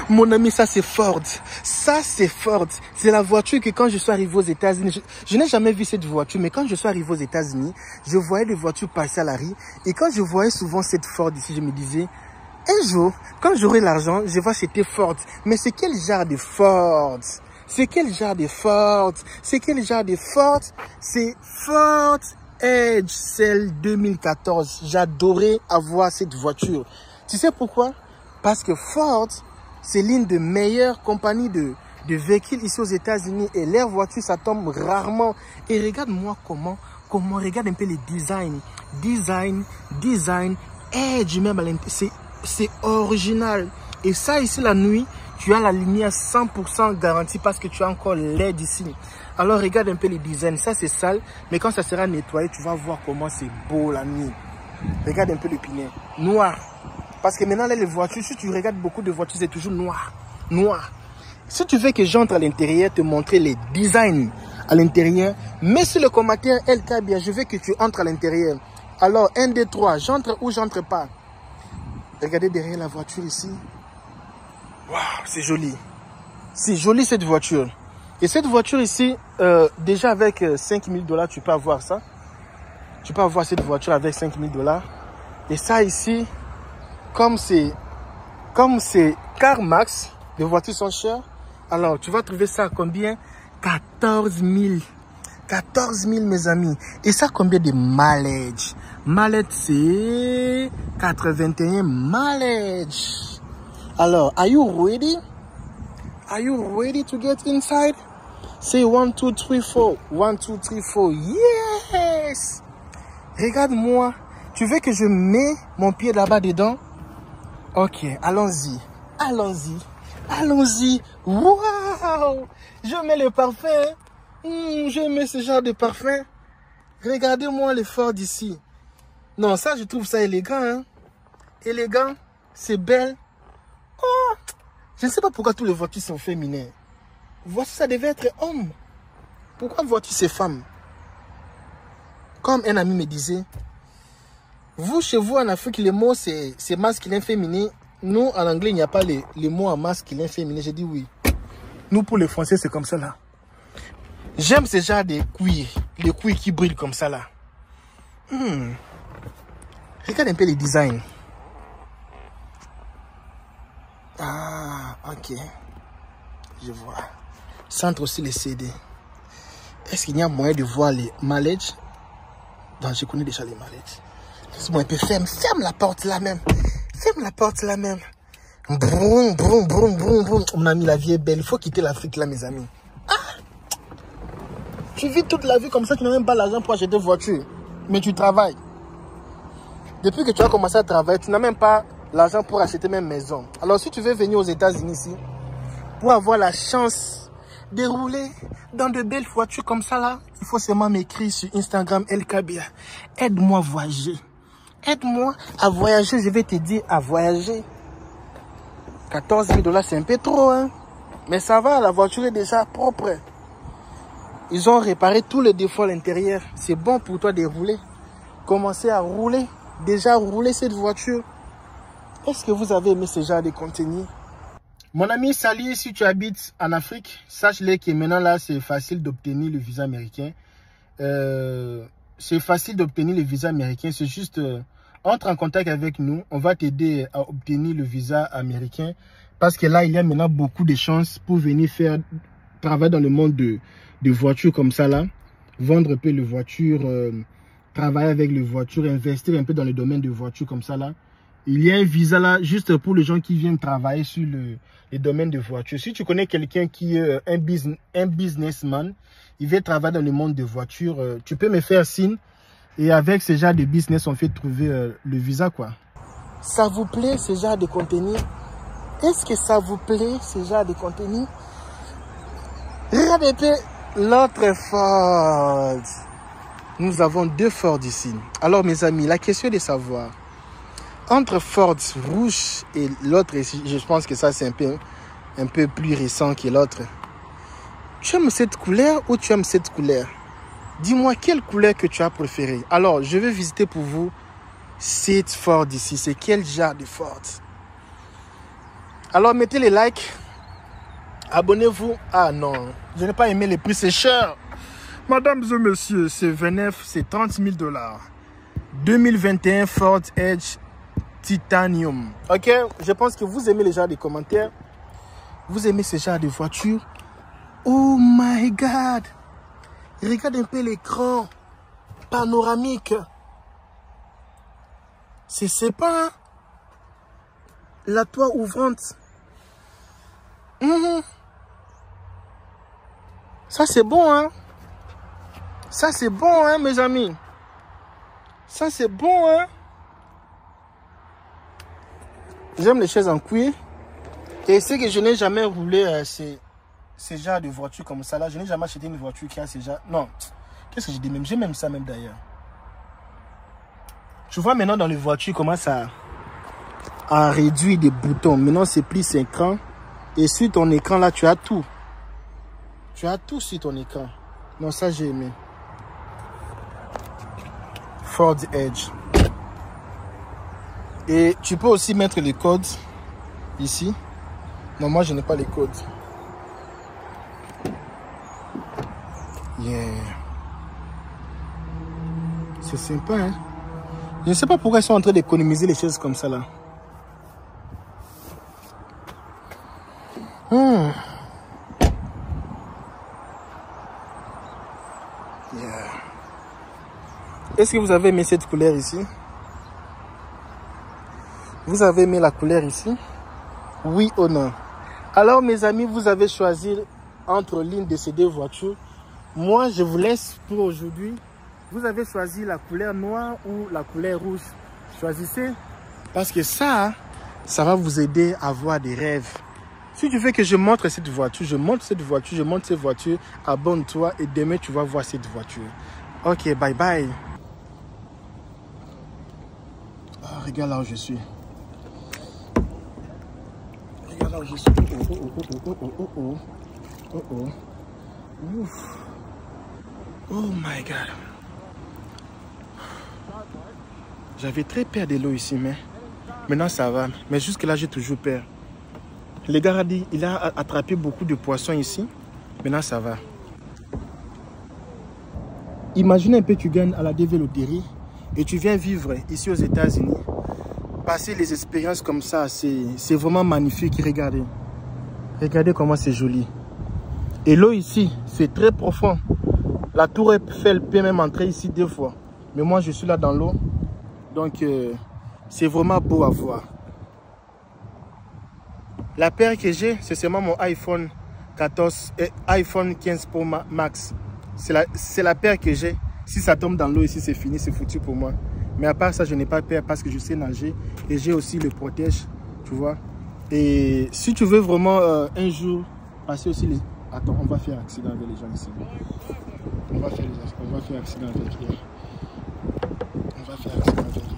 Mon ami, ça c'est Ford. Ça c'est Ford. C'est la voiture que quand je suis arrivé aux États-Unis, je n'ai jamais vu cette voiture, mais quand je suis arrivé aux États-Unis, je voyais des voitures passer à la rue. Et quand je voyais souvent cette Ford ici, je me disais, un jour, quand j'aurai l'argent, je vais acheter Ford. Mais c'est quel genre de Ford? C'est quel genre de Ford? C'est quel genre de Ford? C'est Ford Edge, celle 2014. J'adorais avoir cette voiture. Tu sais pourquoi? Parce que Ford, c'est l'une des meilleures compagnies de véhicules ici aux États-Unis. Et leurs voitures, ça tombe rarement. Et regarde-moi comment, regarde un peu les designs. Design, Edge même à l'intérieur. C'est original. Et ça ici la nuit, tu as la lumière 100% garantie parce que tu as encore LED ici. Alors regarde un peu les designs. Ça c'est sale, mais quand ça sera nettoyé, tu vas voir comment c'est beau la nuit. Regarde un peu le pignon. Noir. Parce que maintenant, là, les voitures, si tu regardes beaucoup de voitures, c'est toujours noir. Noir. Si tu veux que j'entre à l'intérieur, te montrer les designs à l'intérieur, mets sur le commentaire LK bien, je veux que tu entres à l'intérieur. Alors, 1, 2, 3, j'entre ou j'entre pas. Regardez derrière la voiture ici. Waouh, c'est joli. C'est joli cette voiture. Et cette voiture ici, déjà avec 5 000 $, tu peux avoir ça. Tu peux avoir cette voiture avec 5 000 $. Et ça ici, comme c'est CarMax, les voitures sont chères. Alors, tu vas trouver ça à combien? 14 000. 14 000, mes amis. Et ça, combien de mileage? Mileage, c'est 81 mileage. Alors, are you ready? Are you ready to get inside? Say 1, 2, 3, 4. 1, 2, 3, 4. Yes! Regarde-moi. Tu veux que je mette mon pied là-bas dedans? Ok, allons-y. Allons-y. Allons-y. Waouh! Je mets le parfum. Je mets ce genre de parfum. Regardez-moi l'effort d'ici. Non, ça, je trouve ça élégant. Hein? Élégant. C'est belle. Oh! Je ne sais pas pourquoi toutes les voitures sont féminines. Voici, ça devait être homme. Pourquoi voiture, c'est femme? Comme un ami me disait, vous, chez vous, en Afrique, les mots, c'est masculin, féminin. Nous, en anglais, il n'y a pas les mots en masculin, féminin. J'ai dit oui. Nous, pour les Français, c'est comme ça, là. J'aime ce genre de cuir. Les cuirs qui brillent comme ça, là. Regarde un peu les designs. Ah, ok. Je vois. Centre aussi les CD. Est-ce qu'il y a moyen de voir les mileage? Non, je connais déjà les mileage. Laisse-moi un peu, ferme la porte là même. Ferme la porte là même. Broum, broum, broum, broum, broum. Mon ami, la vie est belle. Il faut quitter l'Afrique là, mes amis. Ah! Tu vis toute la vie comme ça, tu n'as même pas l'argent pour acheter une voiture. Mais tu travailles. Depuis que tu as commencé à travailler, tu n'as même pas l'argent pour acheter même maison. Alors si tu veux venir aux États-Unis ici, pour avoir la chance de rouler dans de belles voitures comme ça là, il faut seulement m'écrire sur Instagram LKBia. Aide-moi à voyager. Aide-moi à voyager, je vais te dire à voyager. 14 000 $, c'est un peu trop, hein. Mais ça va, la voiture est déjà propre. Ils ont réparé tous les défauts à l'intérieur. C'est bon pour toi de rouler. Commencez à rouler. Déjà rouler cette voiture. Est-ce que vous avez aimé ce genre de contenu? Mon ami, salut, si tu habites en Afrique, sache-le que maintenant là, c'est facile d'obtenir le visa américain. C'est facile d'obtenir le visa américain. C'est juste, entre en contact avec nous. On va t'aider à obtenir le visa américain. Parce que là, il y a maintenant beaucoup de chances pour venir travailler dans le monde de voitures comme ça là. Vendre un peu les voitures, travailler avec les voitures, investir un peu dans le domaine de voitures comme ça là. Il y a un visa là juste pour les gens qui viennent travailler sur les domaines de voitures. Si tu connais quelqu'un qui est un businessman, il veut travailler dans le monde de voitures, tu peux me faire signe. Et avec ce genre de business, on fait trouver le visa quoi. Ça vous plaît ce genre de contenu? Est-ce que ça vous plaît ce genre de contenu? Regardez un peu l'autre Ford. Nous avons deux Ford ici. Alors mes amis, la question est de savoir, entre Ford rouge et l'autre, je pense que ça c'est un peu plus récent que l'autre. Tu aimes cette couleur ou tu aimes cette couleur? Dis-moi quelle couleur que tu as préférée. Alors, je vais visiter pour vous cette Ford ici. C'est quel genre de Ford? Alors, mettez les likes. Abonnez-vous. Ah non, je n'ai pas aimé les prix, c'est cher. Mesdames et messieurs, c'est 29, c'est 30 000 $. 2021 Ford Edge Titanium. Ok, je pense que vous aimez les genres de commentaires. Vous aimez ce genre de voiture. Oh my God. Regarde un peu l'écran panoramique. C'est pas la toit ouvrante. Ça c'est bon, hein. Ça c'est bon, hein, mes amis. Ça c'est bon, hein. J'aime les chaises en cuir. Et c'est que je n'ai jamais roulé ces genres de voitures comme ça là. Je n'ai jamais acheté une voiture qui a ces genres. Non. Qu'est-ce que je dis même? J'ai même ça même d'ailleurs. Tu vois maintenant dans les voitures comment ça a réduit des boutons. Maintenant c'est plus écran. Et sur ton écran là tu as tout. Tu as tout sur ton écran. Non, ça j'ai aimé. Ford Edge. Et tu peux aussi mettre les codes ici. Non, moi je n'ai pas les codes. Yeah. C'est sympa, hein. Je ne sais pas pourquoi ils sont en train d'économiser les choses comme ça là. Yeah. Est-ce que vous avez aimé cette couleur ici? Vous avez aimé la couleur ici? Oui ou non? Alors mes amis, vous avez choisi entre l'une de ces deux voitures. Moi, je vous laisse pour aujourd'hui. Vous avez choisi la couleur noire ou la couleur rouge. Choisissez. Parce que ça va vous aider à avoir des rêves. Si tu veux que je montre cette voiture, je montre cette voiture, abonne-toi et demain tu vas voir cette voiture. Ok, bye bye. Oh, regarde là où je suis. Regarde là où je suis. Ouf. Oh my God. J'avais très peur de l'eau ici, mais maintenant ça va. Mais jusque là, j'ai toujours peur. Le gars a dit, il a attrapé beaucoup de poissons ici. Maintenant ça va. Imagine un peu, tu gagnes à la DV Loterie et tu viens vivre ici aux États-Unis. Passer les expériences comme ça, c'est vraiment magnifique. Regardez. Regardez comment c'est joli. Et l'eau ici, c'est très profond. La tour Eiffel peut même entrer ici 2 fois. Mais moi, je suis là dans l'eau. Donc, c'est vraiment beau à voir. La paire que j'ai, c'est seulement mon iPhone 14 et iPhone 15 Pro Max. C'est la paire que j'ai. Si ça tombe dans l'eau ici, c'est fini, c'est foutu pour moi. Mais à part ça, je n'ai pas peur parce que je sais nager. Et j'ai aussi le protège, tu vois. Et si tu veux vraiment un jour passer aussi les... Attends, on va faire accident avec les gens ici. On va faire accident avec eux. On va faire accident avec eux.